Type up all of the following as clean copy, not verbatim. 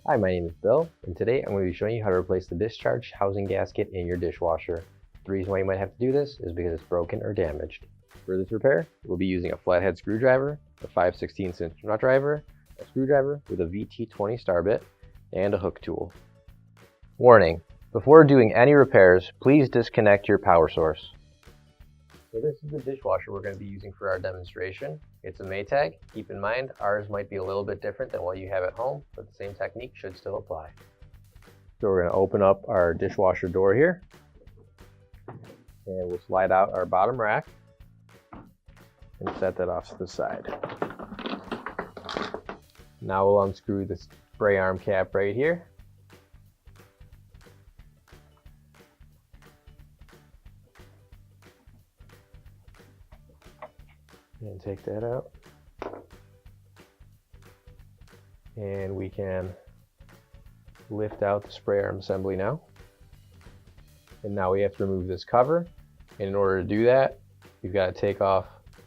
Hi, my name is Bill, and today I'm going to be showing you how to replace the discharge housing gasket in your dishwasher. The reason why you might have to do this is because it's broken or damaged. For this repair, we'll be using a flathead screwdriver, a 5/16" nut driver, a screwdriver with a VT20 star bit, and a hook tool. Warning: before doing any repairs, please disconnect your power source. So this is the dishwasher we're going to be using for our demonstration. It's a Maytag. Keep in mind, ours might be a little bit different than what you have at home, but the same technique should still apply. So we're going to open up our dishwasher door here, and we'll slide out our bottom rack and set that off to the side. Now we'll unscrew the spray arm cap right here. And take that out. And we can lift out the spray arm assembly now. And now we have to remove this cover. And in order to do that, you've got to take off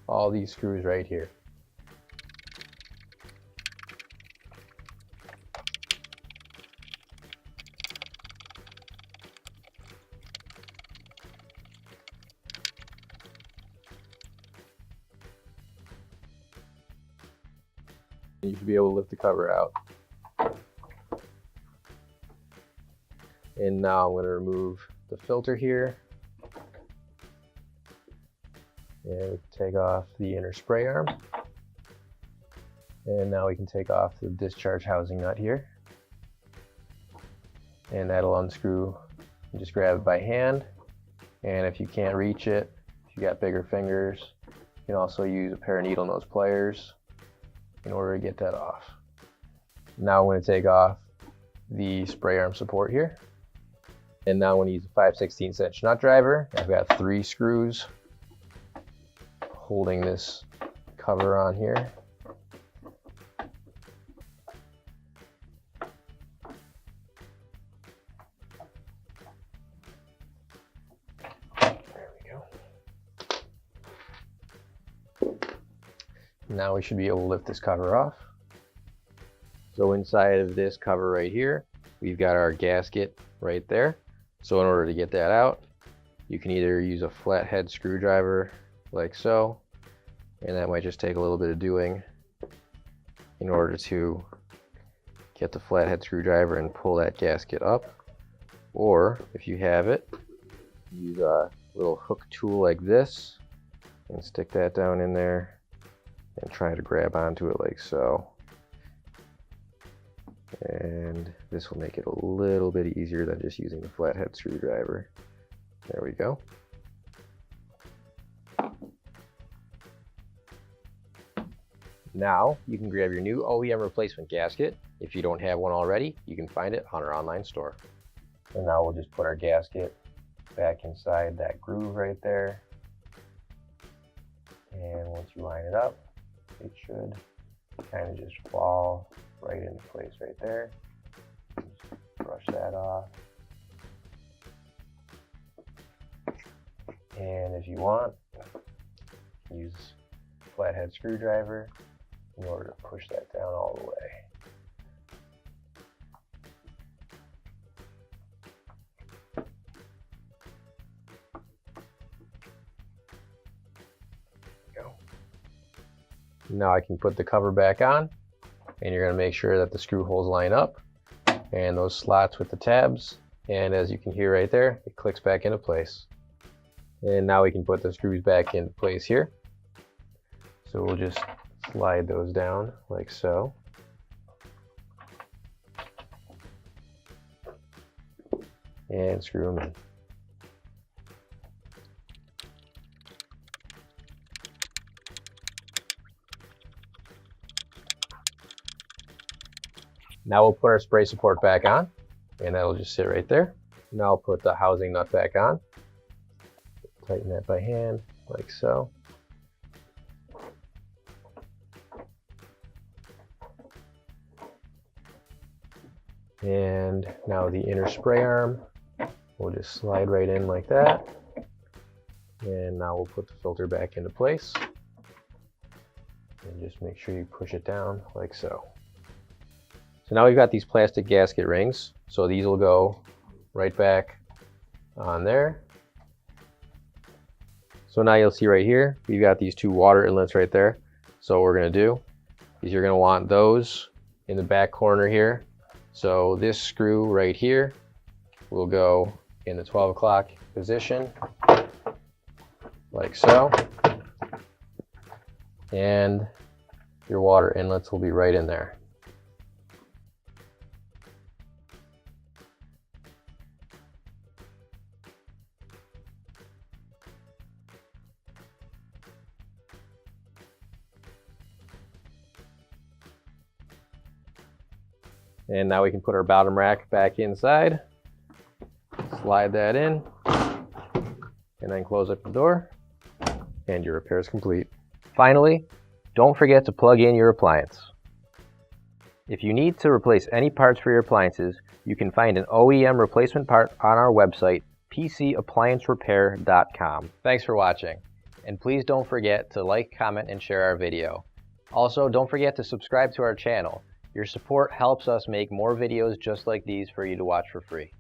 all these screws right here. You should be able to lift the cover out. And now I'm going to remove the filter here. And we can take off the inner spray arm. And now we can take off the discharge housing nut here. And that'll unscrew. You just grab it by hand. And if you can't reach it, if you got bigger fingers, you can also use a pair of needle nose pliers in order to get that off. Now I'm going to take off the spray arm support here. And now I'm going to use a 5/16" nut driver. I've got 3 screws holding this cover on here. There we go. Now we should be able to lift this cover off. So inside of this cover right here, we've got our gasket right there. So in order to get that out, you can either use a flathead screwdriver like so, and that might just take a little bit of doing in order to get the flathead screwdriver and pull that gasket up. Or if you have it, use a little hook tool like this and stick that down in there and try to grab onto it like so. And this will make it a little bit easier than just using the flathead screwdriver. There we go. Now you can grab your new OEM replacement gasket. If you don't have one already, you can find it on our online store. And now we'll just put our gasket back inside that groove right there. And once you line it up, it should kind of just fall right into place right there. Just brush that off. And if you want, use a flathead screwdriver in order to push that down all the way. There we go. Now I can put the cover back on, and you're going to make sure that the screw holes line up and those slots with the tabs, and as you can hear right there, it clicks back into place. And now we can put the screws back into place here. So we'll just slide those down like so. And screw them in. Now we'll put our spray support back on, and that'll just sit right there. Now I'll put the housing nut back on. Tighten that by hand, like so. And now the inner spray arm, we'll just slide right in like that. And now we'll put the filter back into place. And just make sure you push it down like so. So now we've got these plastic gasket rings. So these will go right back on there. So now you'll see right here, we've got these two water inlets right there. So what we're gonna do is you're gonna want those in the back corner here. So this screw right here will go in the 12 o'clock position, like so. And your water inlets will be right in there. And now we can put our bottom rack back inside, slide that in, and then close up the door, and your repair is complete. Finally, don't forget to plug in your appliance. If you need to replace any parts for your appliances, you can find an OEM replacement part on our website, PCApplianceRepair.com. Thanks for watching, and please don't forget to like, comment, and share our video. Also, don't forget to subscribe to our channel. Your support helps us make more videos just like these for you to watch for free.